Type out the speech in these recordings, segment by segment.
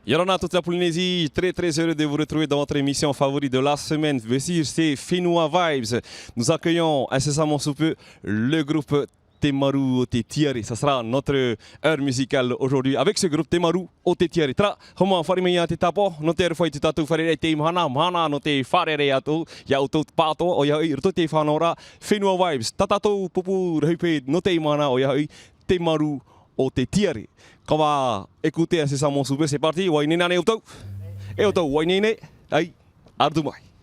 Yorana toute la Polynésie, très heureux de vous retrouver dans votre émission favorite de la semaine. Voici c'est Finua Vibes. Nous accueillons incessamment sous peu le groupe Temaru o Te Tiare. Ça sera notre heure musicale aujourd'hui avec ce groupe Temaru o Te Tiare. Tra, homa wharimea te tapo, no te rwhai te tatu wharere te imhana, mhana no te wharere atu, ia o tau pato o ia i roto te whanora. Finua Vibes, tatatou pupu rehupe no te imhana o ia i Temaru o Te Tiare. Kawa écouter incessamment sous peu, c'est parti. Wainina ne auto. E auto, wainine, ai, ardu mai.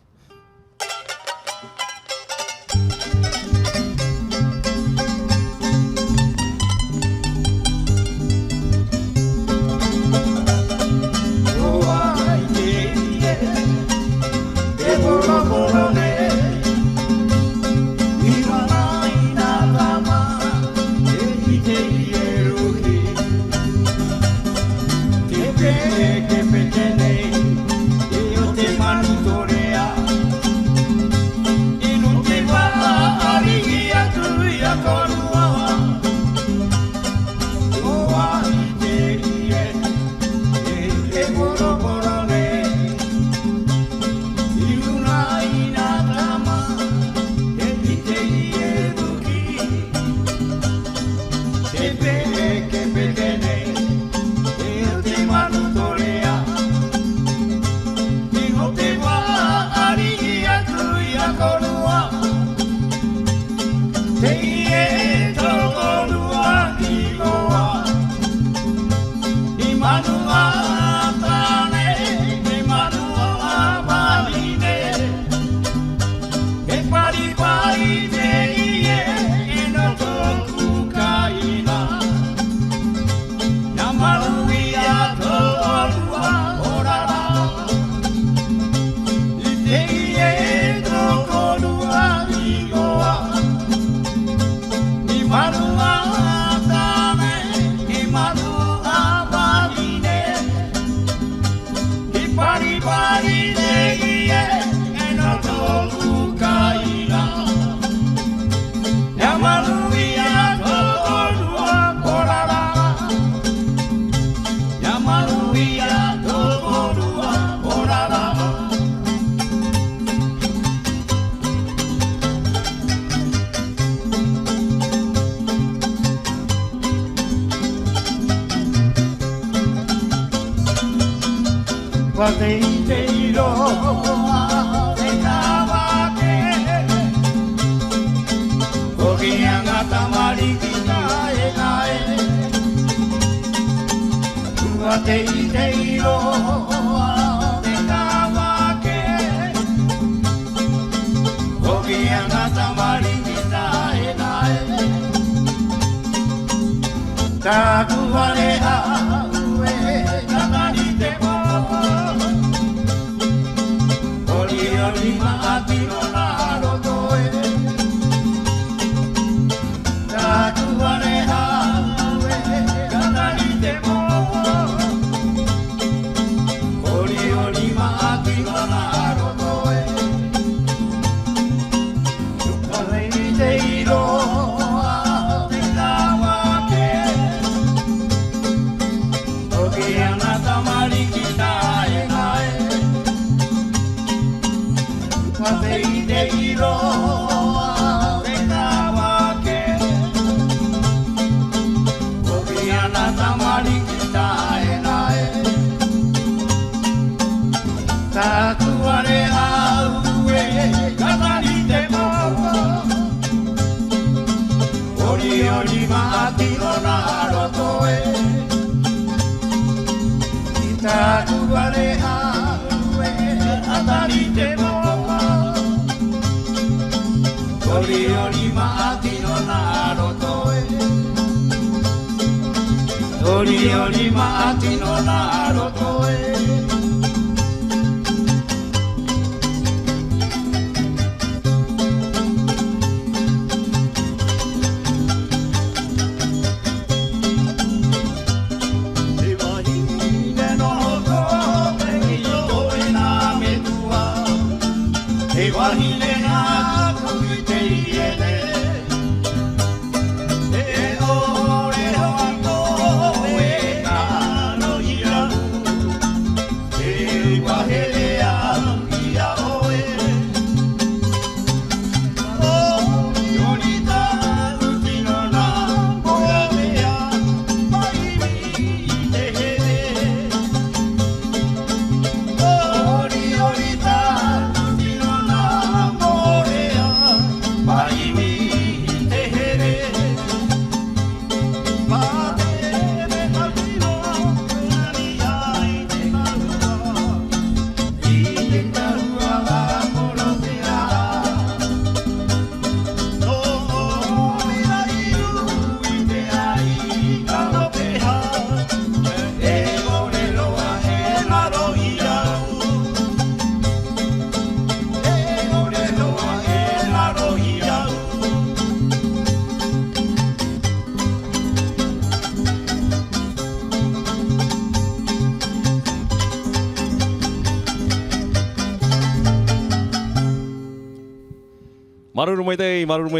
Maruru mai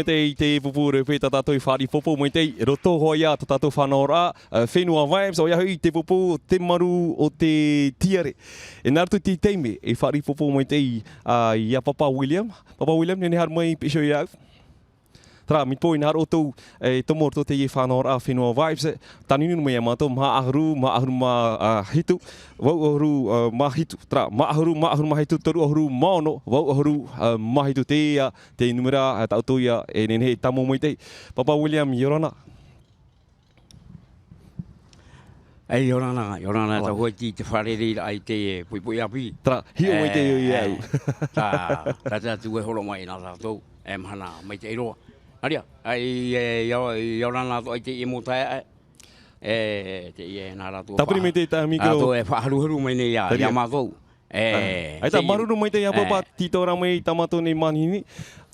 te te pupu repe tatato I whari popo mai te roto hoia tatato whanora whenua vibes o iahui te pupu te maru o te tiare. E nartu ti teime e whari popo mai te ia Papa William. Papa William nene har mai pisho iau. Tra mi po ina roto e tomor to te ie whanora whenua vibes. Taninu mai amato ma ahru ma hitu. Wau ahru ma hitu. Tra ma ahru ma hitu toru ahru maono. Wau ahru ma hitu te numera tauto ia e nene tamo mai te. Papa William Yorana. Ai Yorana ta hoi te wharere ai te pui api. Tra hio mai te iau. Ta tu e holo mai na tau e mana mai te roa. Aria, ai Yorana to ai te emotai te ie na rato. Ta prime te ta mikro. To e whaharu mai nei ia matou. Ai ta maruru mai te ia papa titora mai tamato nei manini.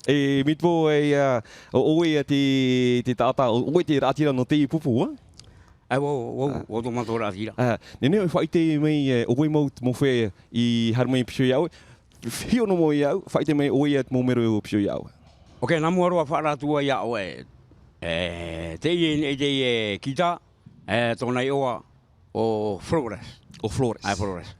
E mitpo e o e te tata o te ratira no te pupu a. Ai wo to mato ratira. Nene o fai te mai o we mo fe I har mai pio iau. Hio no mo iau, fai te mai o e mo mero pio iau. Okay, na mua roa wharatua ia o te ie te kita tōna oa o Flores. O Flores. Ai Flores.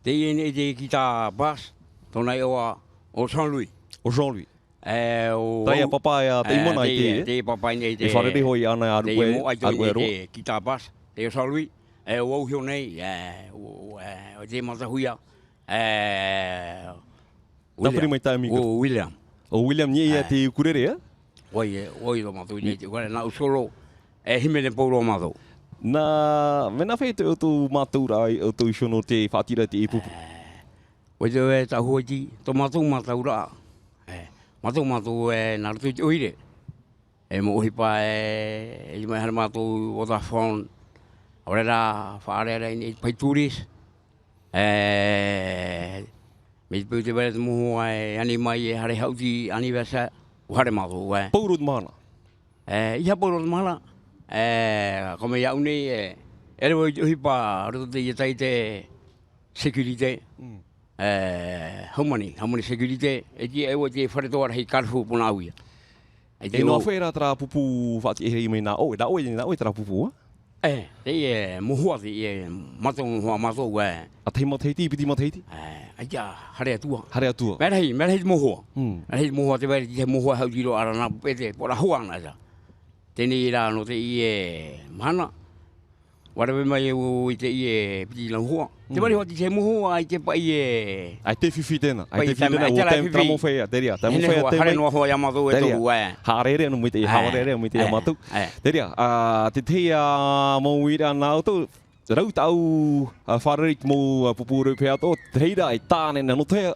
Te ie te kita bus tōna oa o Jean Louis. O Jean Louis. Tai a papa ia te imona I te. Te papa nei te. E wharere hoi ana aru e roa. Te kita bus te o Jean Louis. O au hio nei o te matahuia. Tapuri mai tai miko. O William. O William nie ia te ukurere a? Oi do matu nei te kore na usolo himene poro matu. Na mena fei te o tu matura o tu shono te whatira te ipupu. Oi te ta hoiti to matu matura. Matu na rutu te oire. Mo hipa I mai har matu o da phone. Ora da whaare nei paituris. Me pute vere mo ani mai hare hauti anniversa hare mato Paurut mana. Ia paurut mana. Como ia uni ele voi hipa roto te tai te security. Homani security e ti e wo te fare to hei karfu puna uia. E no fera tra pupu fati e mai na o da o tra pupu. Te mohua te mato mohua mato A te mateti piti mateti. Aia, hare atua. Mera hei mohua. Hei mohua te vere te mohua hau jiro arana pete pora huanga ja. Tēnei rā no te ie mana. Warawe mai I te ie piti langhua. Te wari hoti te mohua ai te pai e. Ai te whiwhi tēnā. Ai te whiwhi tēnā o te tramo whea. Teria. Te mo whea te hare noa hoa yamato e tōku. Haere anu mai te haere mai te yamato. Teria. Te tea mo wira nā auto. Rau tau wharerik mo pupuru pe ato. Teira ai tāne na no te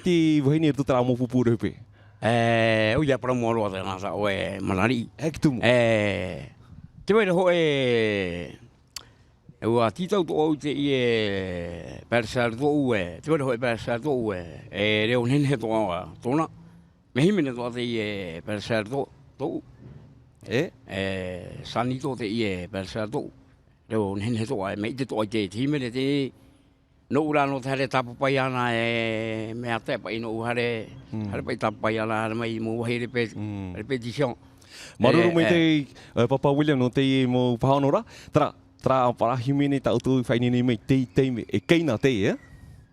te wahine tu tra mo pupuru pe. O ia para mo roa tēnā sa o manari. Hektumu. Te wera ho Ua titau to o te ie persar to te wera ho persar to reo nene to tona. Me himene to te ie persar to. Sani to te ie persar to. Reo nene to me te to te himene te no ura no tare tapu pai ana me ate pai no hare pai tapu pai ana mai mo wahi repetition. Maruru mai te Papa William no te mo pahanora. Tra para himene ta utu whainini mai te teime e keina te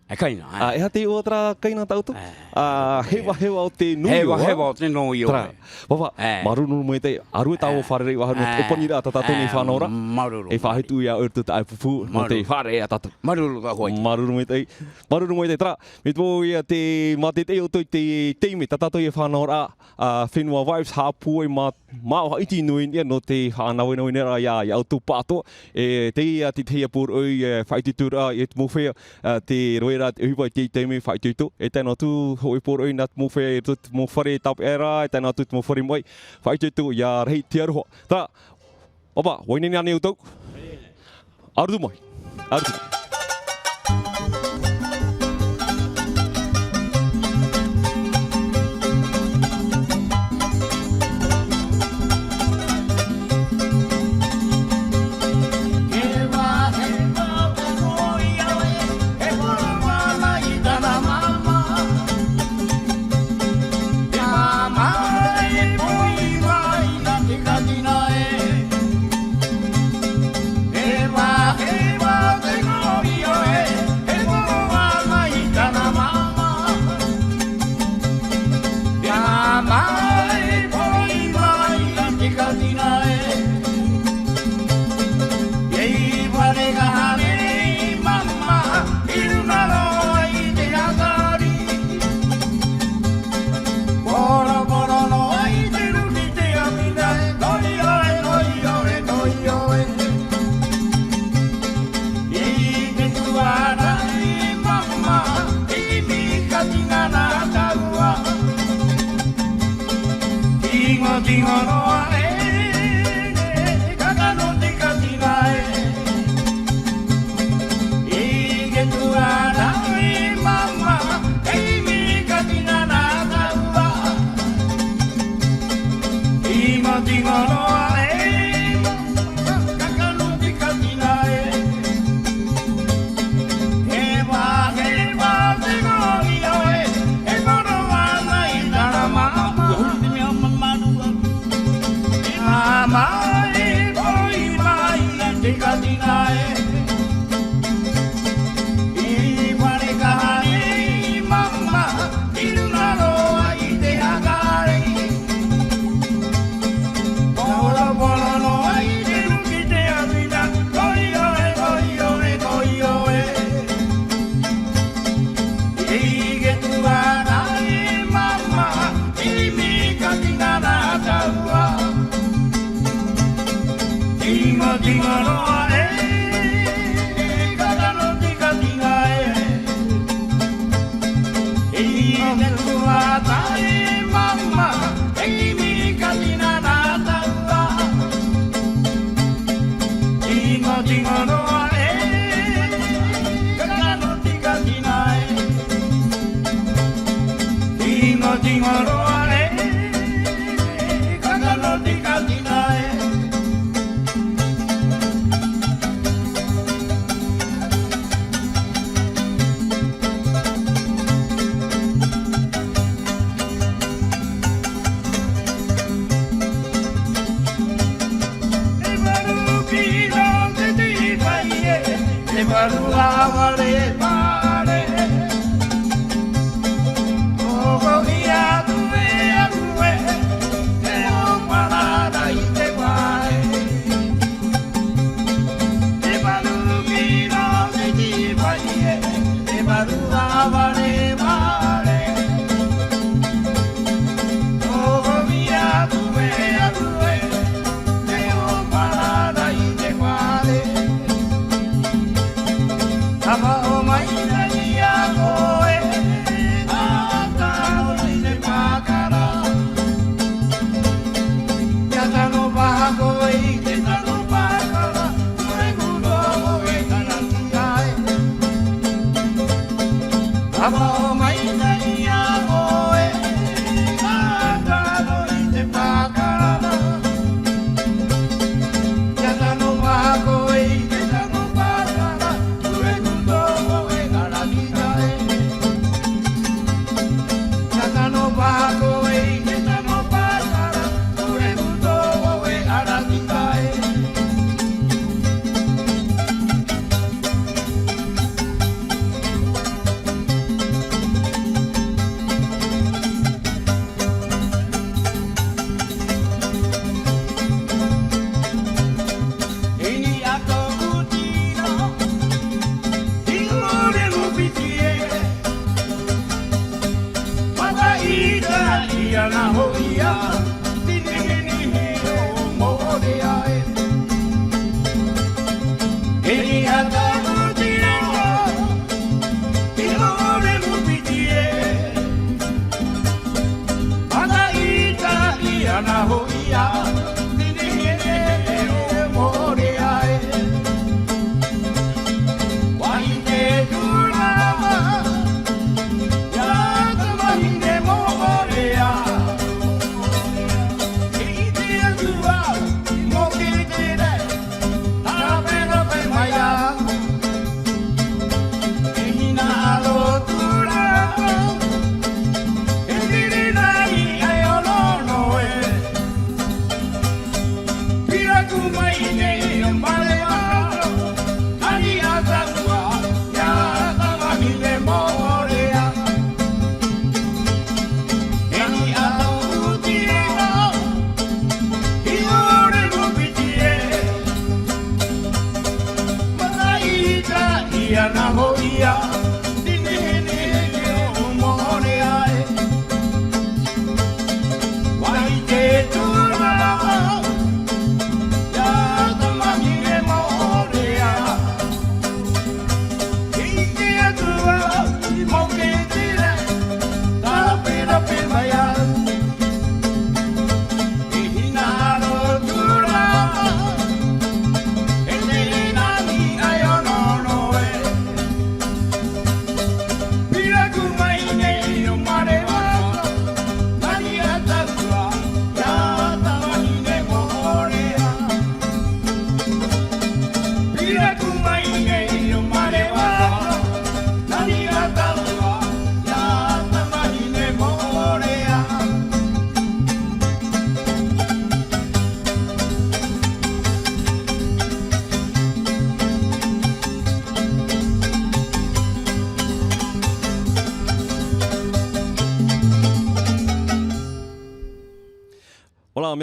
Kaina. E ha te o tra keina tautu? Hewa o te nui o. Hewa o te nui o. Papa, maruru mai te aru tau wharere wahanu opani rā tatato ni whanora. Maruru. E whahitu ia urtu ta pupu mo te whare a tatu. Maruru ta hoi. Maruru mai te tra. Me tō ia te mate te o te teime tatato i whanora. Whenua vibes hāpua I mao haiti nui no te whanau nui nera ia autu pato. Te ia te teia pūr oi whaititura i te mowhea te roe rā te uhipa te teime whaitutu. E tēnā tu hoi pūr oi nā te mowhea te mowhare tap era. E tēnā tu te mowhare mai whaitutu ia rei te aroha. Tra, papa, waineni ane utau? Arutu mai. Arutu mai. Mama Why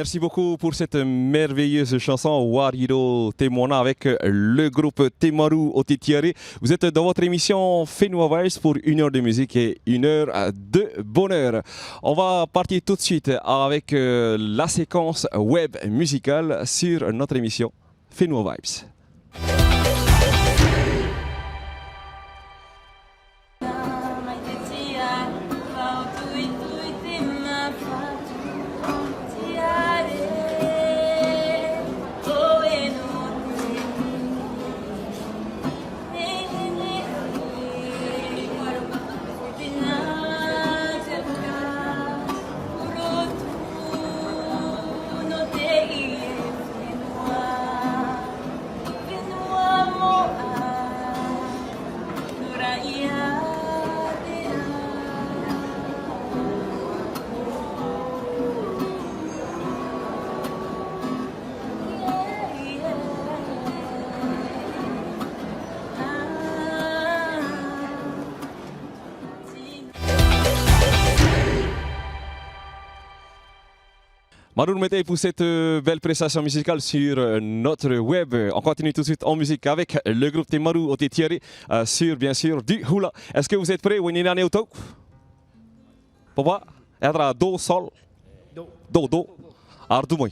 merci beaucoup pour cette merveilleuse chanson Wariro Temona avec le groupe Temaru Otetiare. Vous êtes dans votre émission Fenua Vibes pour 1 heure de musique et 1 heure de bonheur. On va partir tout de suite avec la séquence web musicale sur notre émission Fenua Vibes. Maroun Mete pour cette belle prestation musicale sur notre web. On continue tout de suite en musique avec le groupe Temaru Otetiare sur bien sûr du hula. Est-ce que vous êtes prêts? Winnie Nane Auto? Papa? Edra do sol? Do. Ardumoi.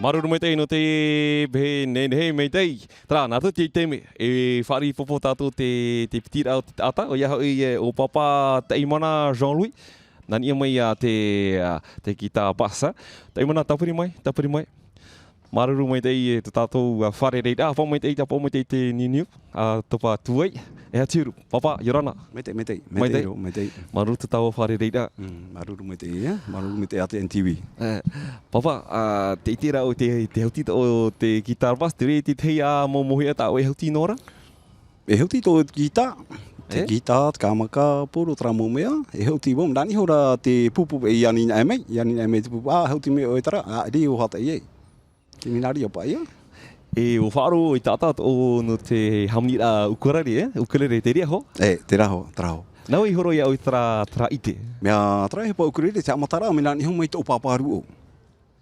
Maruru mai tei no te be nenhe mai tei. Tra na tu te teme e whari popo tātou te pitira o te ata. O iahau i o papa Taimana Jean-Louis. Nani ia mai te kita pasa. Taimana tapuri mai. Maruru mai tei te tātou whare reida. Wha mai tei te te niniu. Topa tuai. E hatiru. Papa, yorana. Mai tei. Maruru te tau whare reida. Maruru mai tei, maruru mai tei ate NTV. Papa, te itira o te hauti o te guitar bass, te re te tei a momohi ata o e hauti nora? E hauti tō guitar. Te guitar, te kamaka, poro tra momea. E hauti bom, nani hora te pupu e yani nai mai te pupu. Hauti me o e tara, ri o hata i e. Te minari o pa ia. E o wharo i tata o no te hamunira ukulele te ria ho? Te raho, traho. Nau i horo i au i tra ite? Mea tra he pa ukulele te amatara, me nani hau mai te upapa aru o.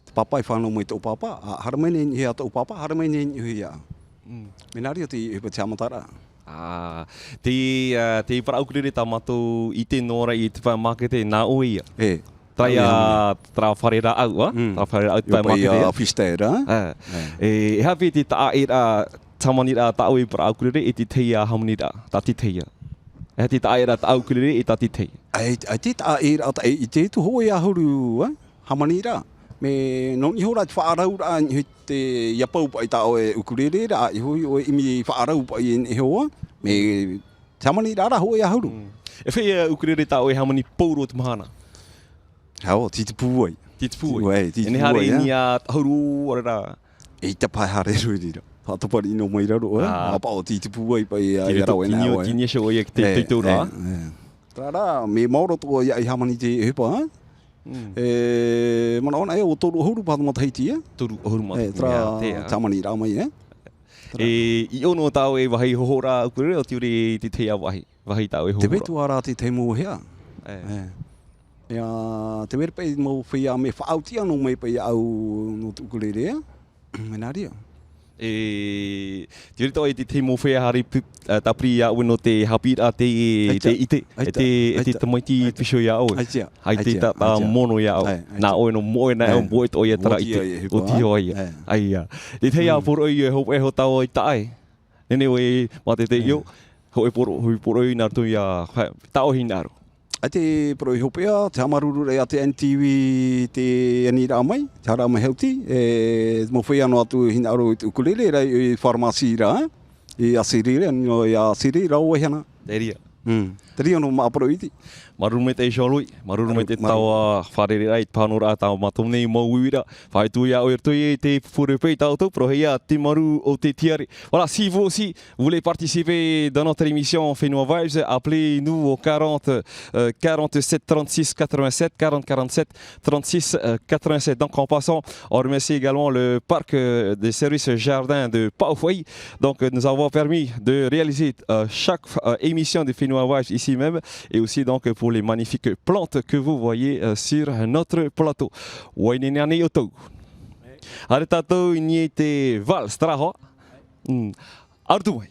Te papa i whanau mai te upapa, haramene ni hea te upapa, haramene ni hea. Me nari o te amatara. Te para ukulele ta matou i te nora i te whamakete nā o ia? Trai tra wharera au, tra wharera au te whamakete. Iopa i whistera. E hapi te taa e tamanira ta au i para ukulele e te teia hamunira, ta te teia. E te taa e ta ukulele e ta te teia. Ai te taa e ata i te tu hoi a huru, hamanira. Me noni hora te whaarau ra i te iapau pa i ta o e ukulele ra i hoi o imi whaarau pa i e hoa. Me tamani ra hoi a huru. E whea ukulele ta o e hamani pauro te mahana? Hao, titi puai. Titi puai. E ne hare ni a hauru ora ra? E te pai hare rui rira. Hatapari ino mai raro, apa o titi puai pa i rau e nā oe. Tini e o e te tūra. Tara, me mauro tō i hamani te hepa, mana ona e o toru huru pāta mata heiti e. Toru huru mata. Tra tamani rā mai e. I ono tau e wahi hohora ukulele o tiuri te teia wahi tau e hohora. Te wetu ara te teimu hea. Te mere pai mau whia me whaauti anō mai pai au no te ukulele e. Menari o. Tiuri tau e te teimu whea hari tapri a ue no te hapira te ite. E te tamaiti pisho ia au. Hai te ta mono ia au. Nā oe no moe na au moe to ia tara ite. O tiho ia. Aia. Te teia poro i e hope ho tau i tae. Nene oe ma te io. Ho e poro i nā tu ia tau hi naro. A te pro i hopea, te hamaruru rei a te NTV te ani rā mai, te hara mai heuti. Mo whea no atu hina aro i te ukulele rei i wharamasi rā. I asiri rei, i asiri rau e hana. Te ria. Te ria no maaparo iti. Maruru me te Jean-Louis, maruru me te taua wharere rai, whanora tau matou nei mauira, whai tuia o ertoi te purepei tau tau, pro heia te maru o te tiare. Voilà, si vous aussi voulez participer dans notre émission Fenois Vibes, appelez-nous au 40 47 36 87, 40 47 36 87. Donc en passant, on remercie également le parc des services jardins de Paufouaï. Donc nous avons permis de réaliser chaque émission de Fenois Vibes ici ici même et aussi donc pour les magnifiques plantes que vous voyez sur notre plateau. Waineniani Yoto. Aretato Inyete Val Straho. Artumai.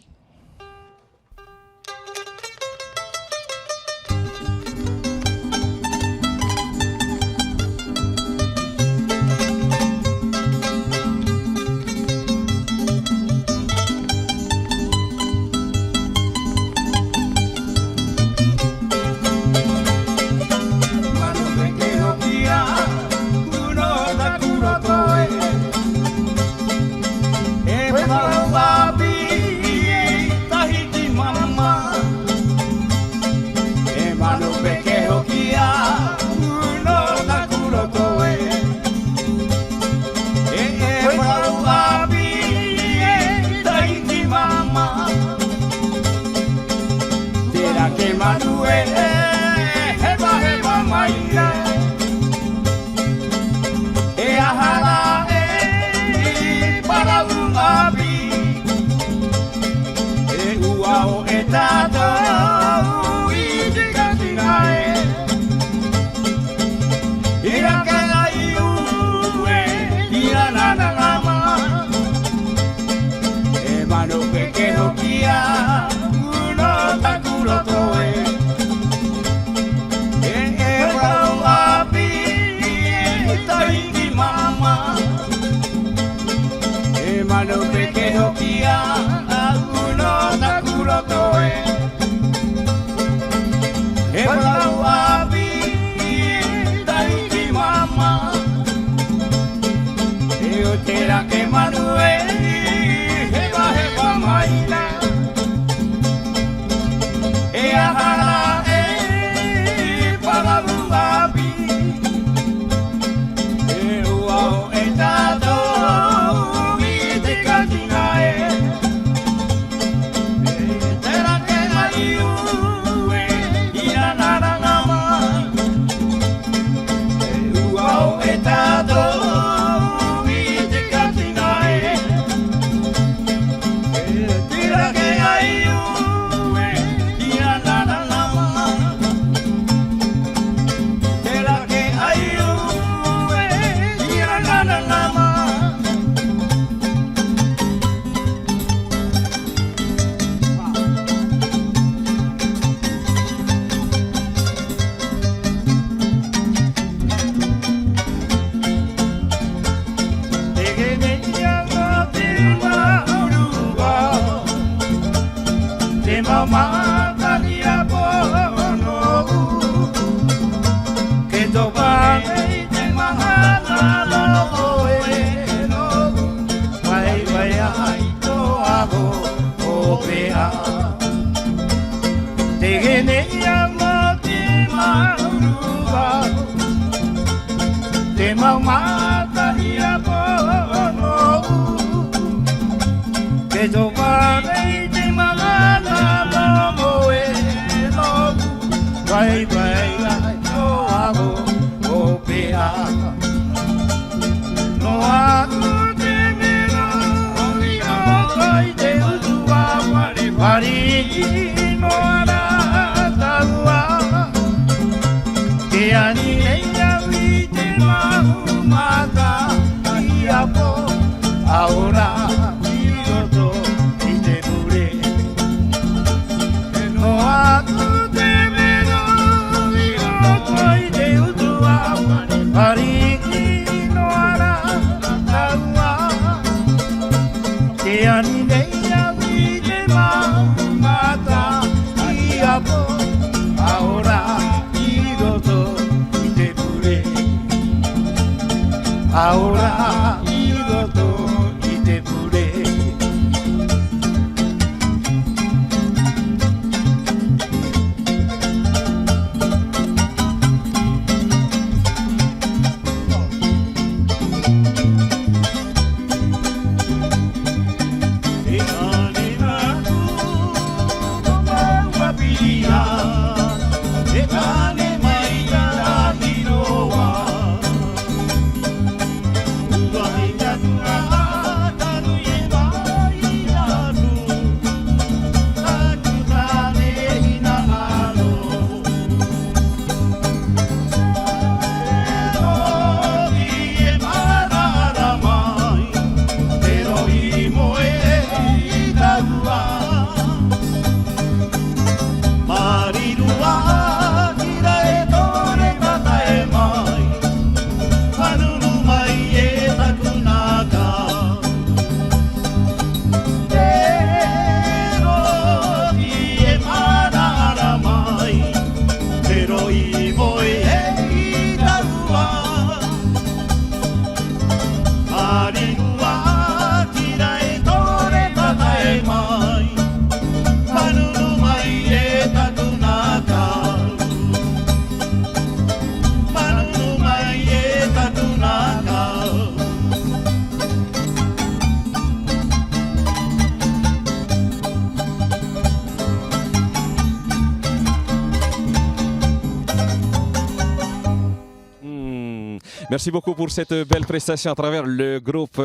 Merci beaucoup pour cette belle prestation à travers le groupe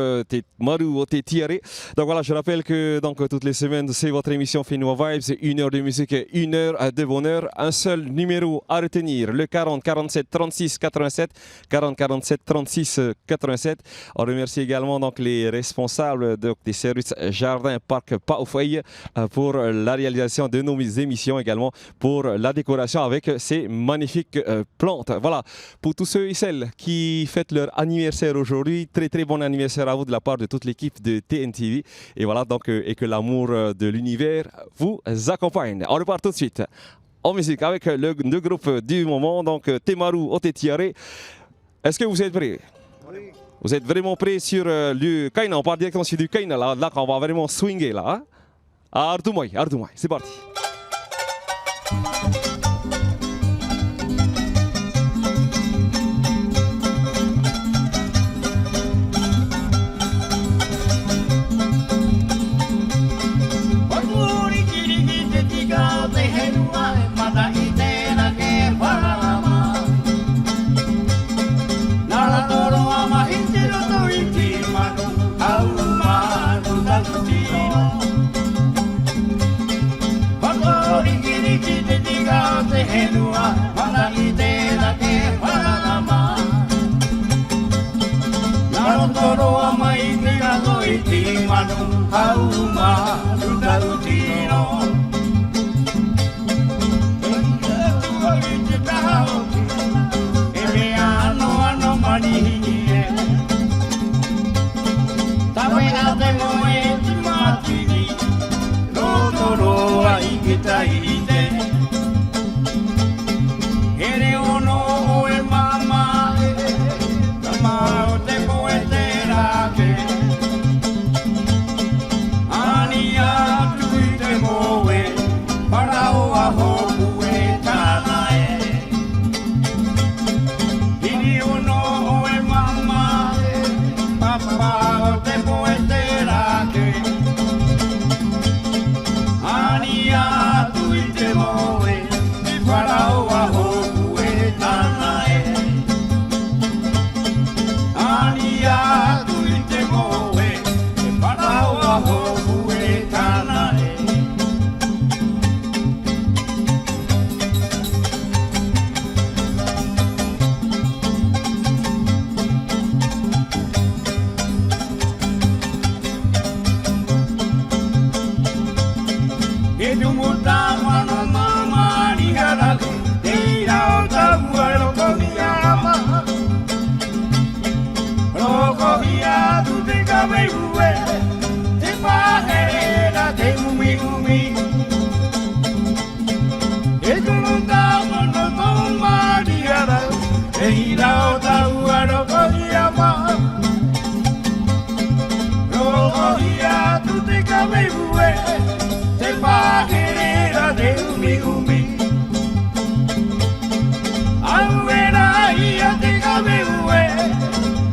Maru Te Tiare. Donc voilà, je rappelle que donc, toutes les semaines, c'est votre émission Fenua Vibes, 1 heure de musique, 1 heure de bonheur. Un seul numéro à retenir, le 40 47 36 87, 40 47 36 87. On remercie également donc, les responsables des services Jardin Parc Paoufouaï pour la réalisation de nos émissions, également pour la décoration avec ces magnifiques plantes. Voilà, pour tous ceux et celles qui fêtent leur anniversaire aujourd'hui, très très bon anniversaire à vous de la part de toute l'équipe de TNTV. Et voilà, donc, et que l'amour de l'univers vous accompagne. On repart tout de suite en musique avec le groupe du moment, donc Te Maru Te Tiare. Est-ce que vous êtes prêts? Oui. Vous êtes vraiment prêts sur le Kaina? On part directement sur du Kaina, là qu'on va vraiment swinger là. Hein? Ardoumaï, c'est parti.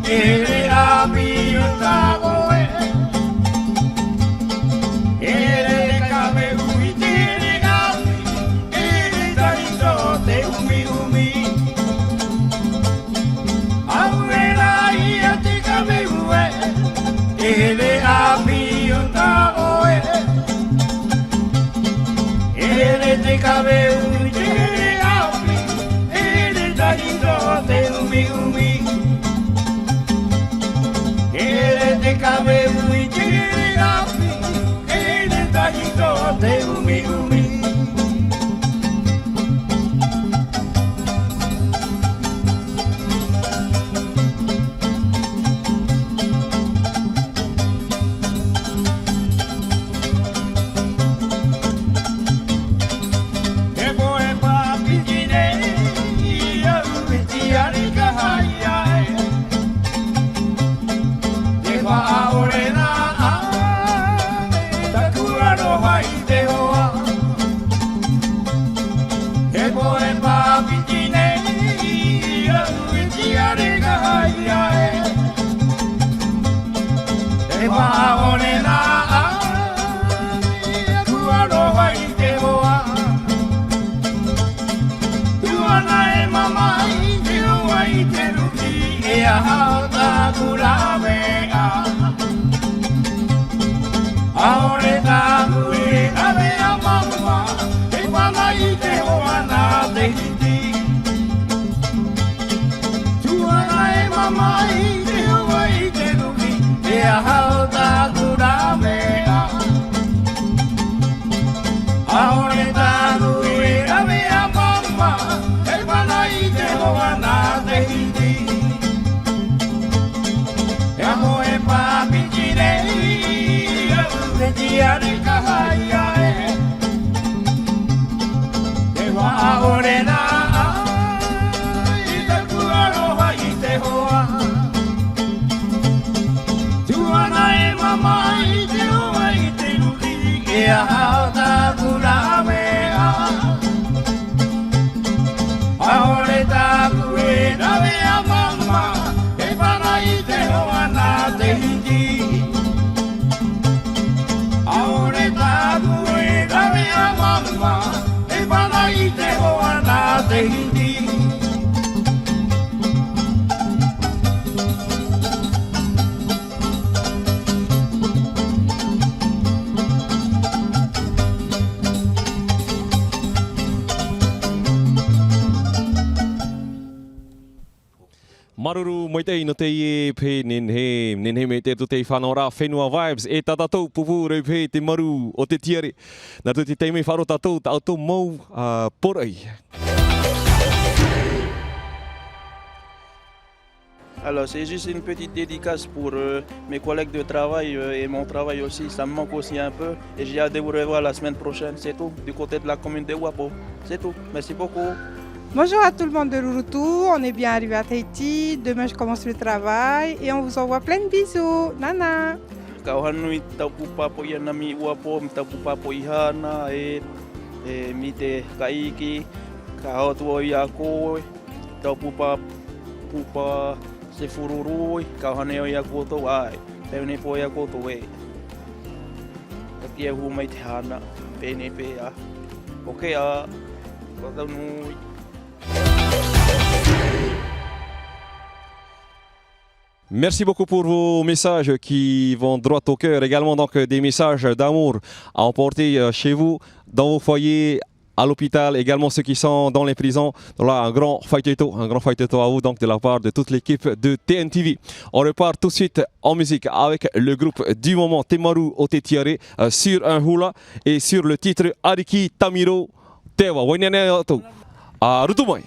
Ere abi utagoe wa ore na kuaroha i te hoa tuana e mama i te hoa i te ruki e a hata kurawe a aore ta kue ave a mama e wana i te hoa na te hiti tuana e mama i te hoa i te ruki e a hata kurawe a aore ta kue ave a mama e wana i te hoa na te hiti e amo e papi kirei te tiare kahaia e te wa ore na i te kuaroha i te hoa tuana e mama i te hoa i te ruki e a hata kurawe a aore ta kue rawe a mama e pana i te hoa na te hiti aore ta kue rawe a mama e pana i te hoa na te hiti Maruru mo te ino te e pe nenhe me te tu te whanora whenua vibes e tatatou pupu rei pe te maru o te tiare. Nā tu te teime wharo tatou ta autou mau porei. Alors c'est juste une petite dédicace pour mes collègues de travail et mon travail aussi, ça me manque aussi un peu et j'ai hâte de vous revoir la semaine prochaine, c'est tout, du côté de la commune de Wapo, c'est tout, merci beaucoup. Bonjour à tout le monde de Rurutu, on est bien arrivé à Tahiti, demain je commence le travail et on vous envoie plein de bisous, nana! Kauhanui taupupa po ia nami Wapo, mi taupupa po ihana e mi te kaiki, ka hautua i a koe, taupupa pupa se fururui, kauhane o i a koto ai, peune po i a koto e. Taki e hu mai te hana, pene pe a. Ok a, kotau nui. Merci beaucoup pour vos messages qui vont droit au cœur. Également donc des messages d'amour à emporter chez vous, dans vos foyers, à l'hôpital, également ceux qui sont dans les prisons. Donc là, un grand faiteto à vous donc de la part de toute l'équipe de TNTV. On repart tout de suite en musique avec le groupe du moment Te Maru o Te Tiare sur un hula et sur le titre Ariki Tamiro Tewa. Wainene atu. Rutumai.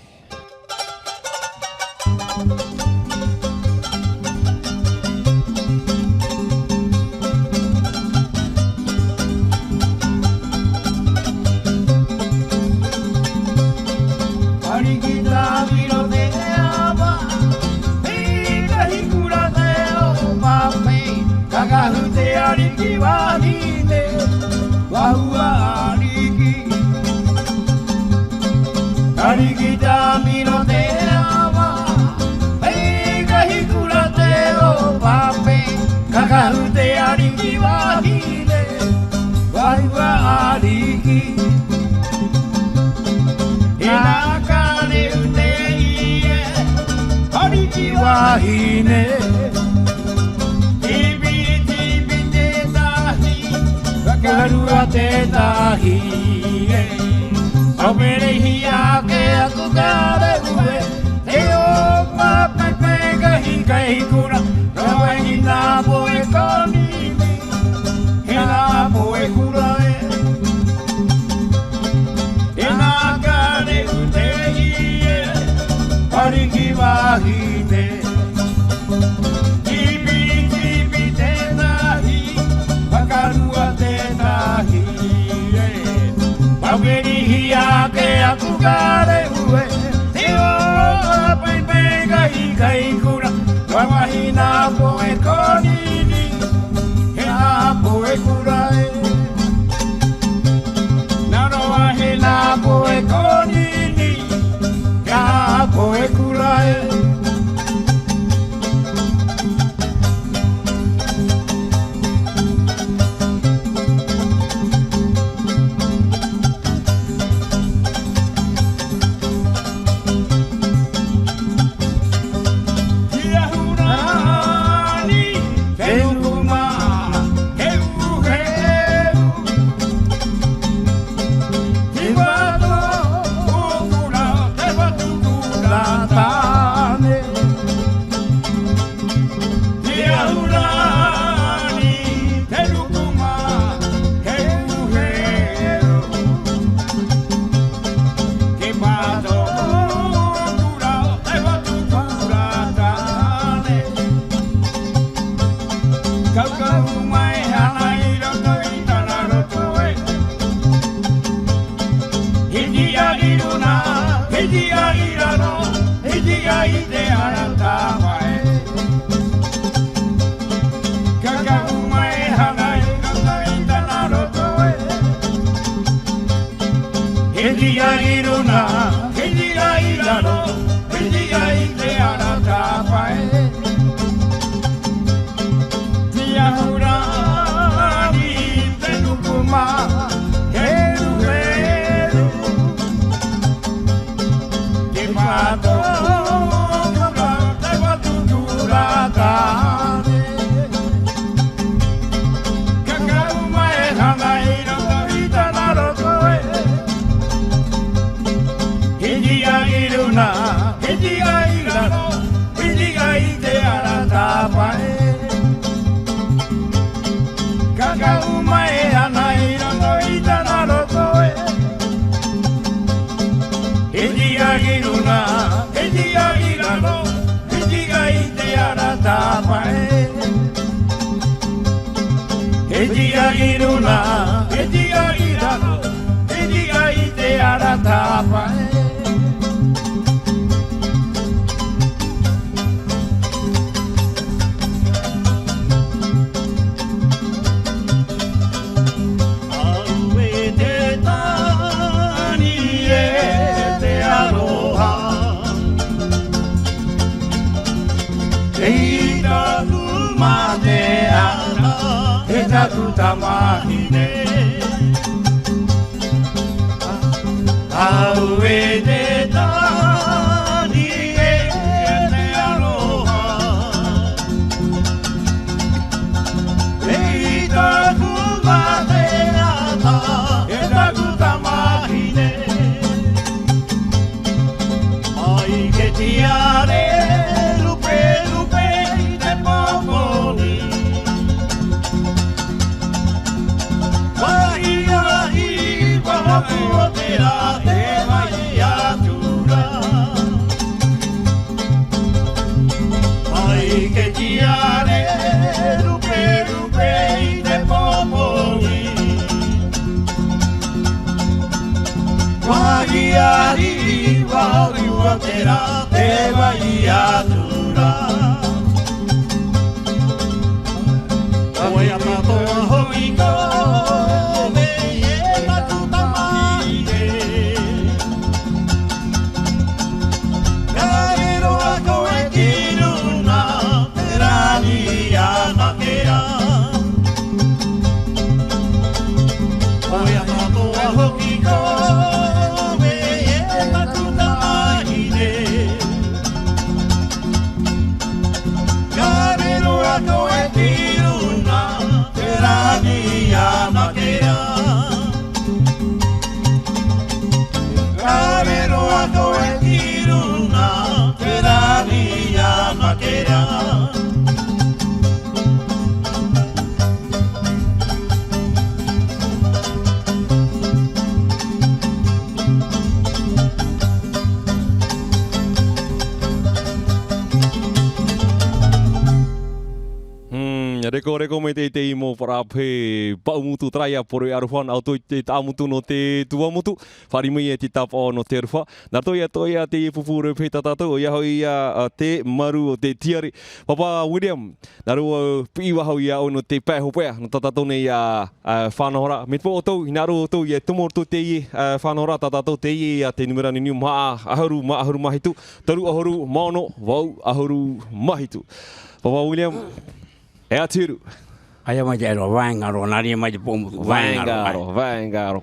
Ariki wahine, wahua ariki. Ariki tamino te ama, hei kahikura te o pape. Kakahu te ariki wahine, wahua ariki. Ina kane ute ie, ariki wahine. Karua te tahi e Aumere hia ke aku kare ue Te o papepe kahi kahi kura Rawa i nā poe konimi He nā poe kura e E nā kare ute i e Ariki wahine Hia ke aku kare ue Te o pai pega i kai kura Wawahi nā poe konini He nā poe kura e Nā roa he nā poe konini He nā poe kura e Reko me te imo para pe pau mutu traia pore aruan auto te tamutu no te tua mutu whari mai e te tapa no te aruwa nā toia te pupure pe tatatou ia hoi ia te maru o te tiare Papa William nā rua piwa hoi ia o no te pēho pēa no tatatou nei whanahora me te pōtou i nā rua tau i tumortu te i whanahora tatatou te i te numerani niu maa ahuru mahitu taru ahuru maono wau ahuru mahitu Papa William e atiru. Ai mai te ro vaingaro nari mai te pomutu vaingaro. Vaingaro.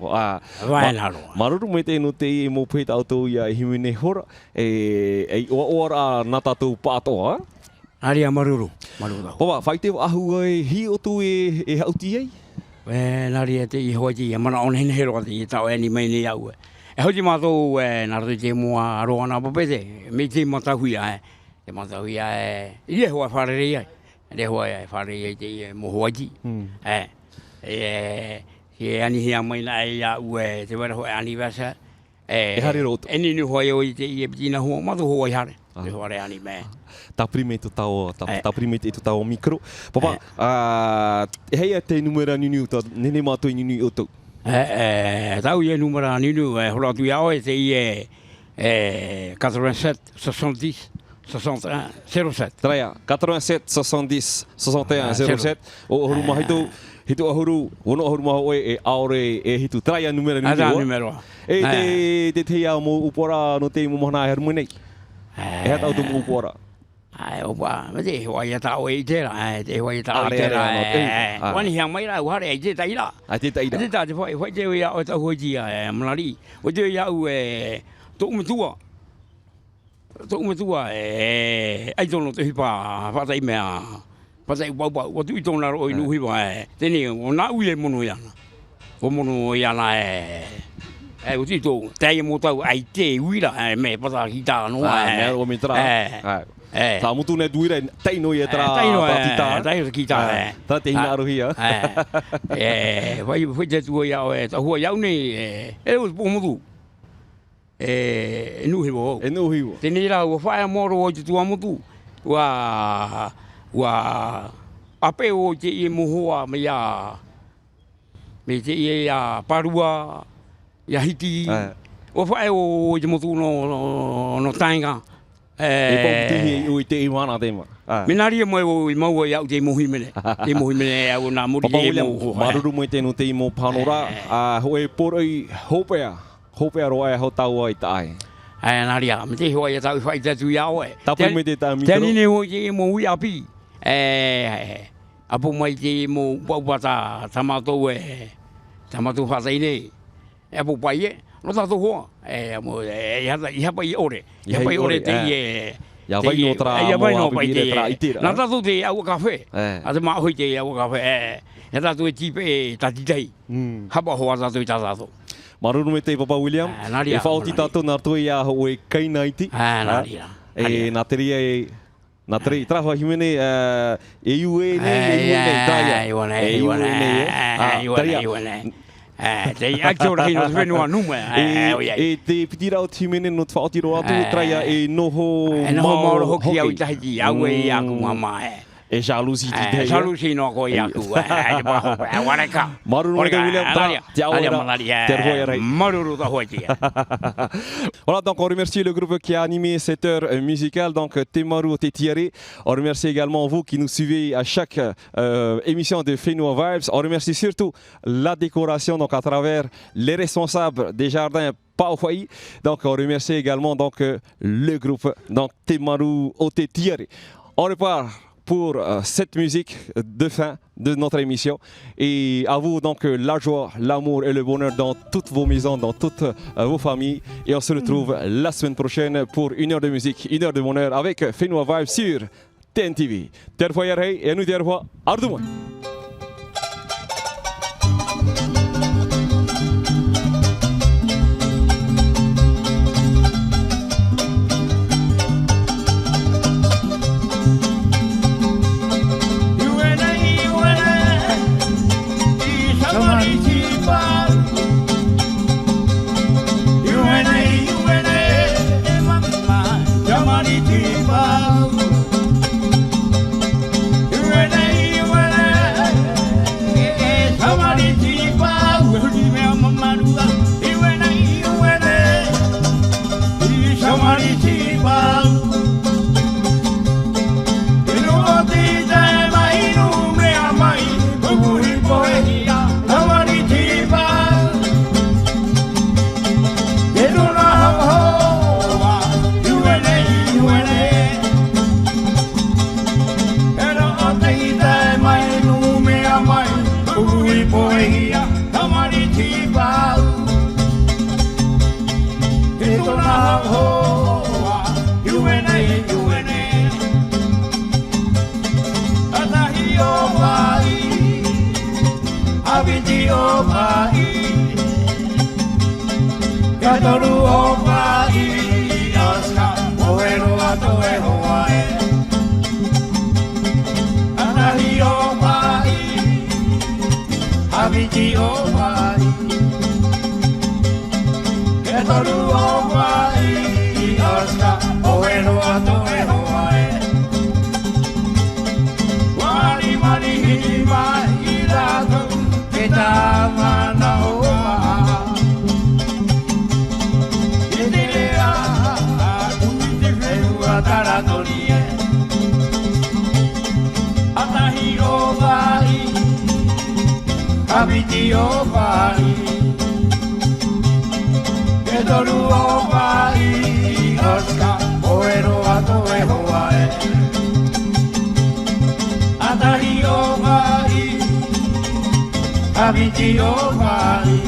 Maruru me te no te i mo pei tautou ia himene hora e ora na tatou patoa. Ari maruru. Papa, whai te ahu ai hi o tu e hauti ai? Nari e te i hoiti e mana on hene hero te i tau e ni mai ni au. E hoti mātou nara te mua aroana papete. Me te matahuia Te matahuia i e hoa wharerei ai. le hoa e whare te mohoaji. He ani hea mai na e a ue te wera hoa anniversary. E hare roto. E nini hoa e oi te i e pitina hoa, matu hoa i hare. Te whare ani me. Ta prime tu tau, ta prime tu tau micro. Papa, hei e te numera nini ta nene mātou nini o tau. Tau i e numera nini hora tu iao e te i e 87 70 61 07. Traia, 87 70 61 07. O horu mahitu hitu ahuru, wono ahuru maho e aore e hitu traia numera nini. Ada numero. E te te ia mo upora no te mo mohana hermu nei. E hata utu mo upora. Ai opa, me te hoa ia tau e te ra, te hoa ia tau e te ra. Wani hiang mai ra, uhare e te tai ra. A te tai ra. Te tai te hoa te ia o tau hoi tia malari. O te ia u to umetua. To umetua ai tono te hipa, whatai mea. Whatai wau, o tu i tona ro i nu hipa teni, o na ui e mono iana. O mono iana o ti to, te mo tau ai te uira me pata hita no. Me o me tra. Tā mutu ne duira teino i e tra tita. Teino kita. Tā te hina arohia. Vai te tua iau ta hua iau nei e o mutu. E nuhi wo. E nuhi wo. Te nira o whaia moro o te tua mutu. Wa ape o te i mohoa me ia me te i a parua ia hiti. O whaia o te mutu no tainga. E pōputihi ui te iwana te ma. Minari e moe o i maua iau te mohimene. Te mohimene au nā muri e mo. Maruru mo te no te imo panora. Hoe poroi hopea. Hopea roa e hau taua i tae. Nari a, me te hoa i tau i whai tatu iau e. Tapu me te tā mikro. Te nini hoi te imo ui api. Apo mai te imo paupata tamatou tamatou whatai nei. Apo pai e. No tato hoa, i hapa i ore. I hapa i ore te i ia vai no tra mo abire tra itira. Na tato te au kafe. A te maa hoi te au kafe. E tato e tipe e tatitei. Hapa hoa tato i tato. Maruru me te Papa William. E whaoti tato nā toi ia ho e kainaiti. Naria. E nā teria e nā teri trawa himene e iue nei, taia. E iue nei. Te aktora hino te whenua nume. E te pitira o timene no te whaotiro atu traia e noho mauro hoki au i tahiti au e aku mama e jalusi ti te. Jalusi no ko i aku. E paho e wareka. Maruru te William tra. Te aura. Te roi rei. Maruru ta hoi tia. Voilà, donc on remercie le groupe qui a animé cette heure musicale, donc Te Maru Te Tiare. On remercie également vous qui nous suivez à chaque émission de Whenua Vibes. On remercie surtout la décoration, donc à travers les responsables des jardins Pauwhai. Donc on remercie également donc le groupe donc Te Maru Te Tiare. On repart pour cette musique de fin de notre émission. Et à vous donc la joie, l'amour et le bonheur dans toutes vos maisons, dans toutes vos familles. Et on se retrouve la semaine prochaine pour une heure de musique, une heure de bonheur avec Whenua Vibes sur TNTV. Terfoa yarhei, e nu terfoa, ardumoi. Habiti o vai Ke toru o vai Oska o ero ato e hoae Wani mani hini mai I rato Ke tā mana hoa Ke te rea Tui te whenua taratoni e Atahi o vai Habiti o vai Ke toru o vai Oska o ero ato e hoae Atahi o vai Habiti o vai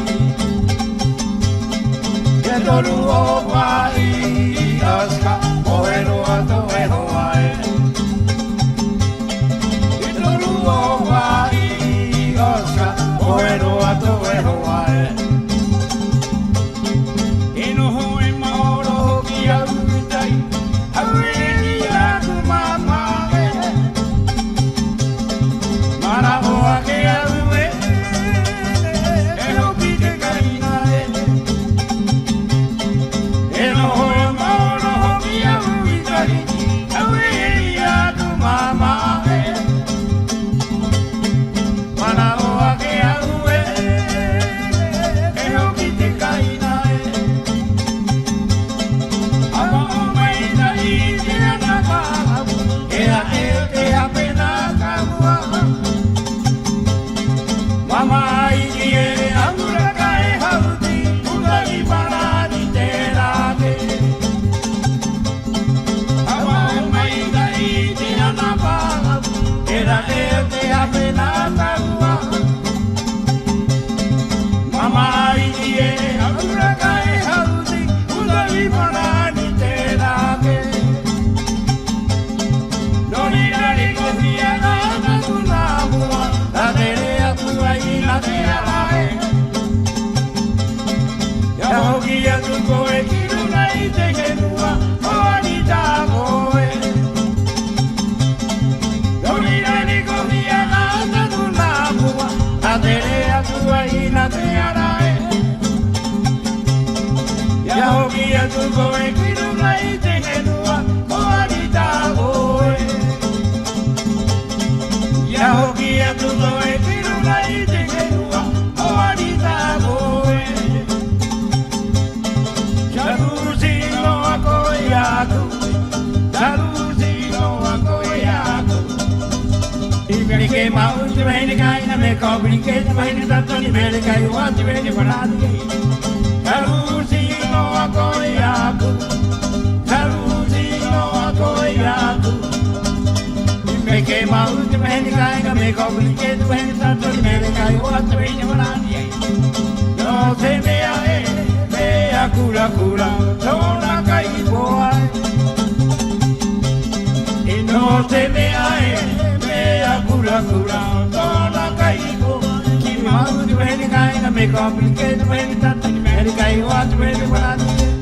Ke toru o vai Oska o ero ato e hoae Ke toru o vai Oska o ero ato e hoae E noho e maoro hoki au itai Au e ni aku mama e Mana hoa ke au e E hoki te kaina e E noho e maoro hoki au itai Au e ni aku mama e Mana hoa ke au e E hoki te kaina e Ama o mai na I te anaka E a e te apena kaua Mama I ki e amuraka e hauti Uga I parani te rate Ama o mai na I te anaka E a e te apena kaua Mama I ki e amuraka e hauti Uga I parani te rate Nori nari kohia na tuna mua La tere atu ai na te arae Ya hoki atu koe kiru nai te henua O anita koe Nori nari kohia na tuna mua La tere atu ai na te arae Ya hoki atu koe kiru nai te henua O anita koe Ya hoki atu koe kiru nai te henua O anita koe Jalusi no a koe aku Jalusi no a koe aku I ke mau te mahine kai na me kōpini ke te mahine tato ni mere kai ua te mere parati Jalusi no a koe aku Jalusi no a koe aku Me ke mau te mahine kai na me kōpini ke te mahine tato ni mere kai ua te mere parati No te mea e mea kura kura Tōna kai poa E no te mea e mea kura kura Tōna kai poa Ki mau te mahine kai na me kōpini ke te mahine tato ni mere kai ua te mere parati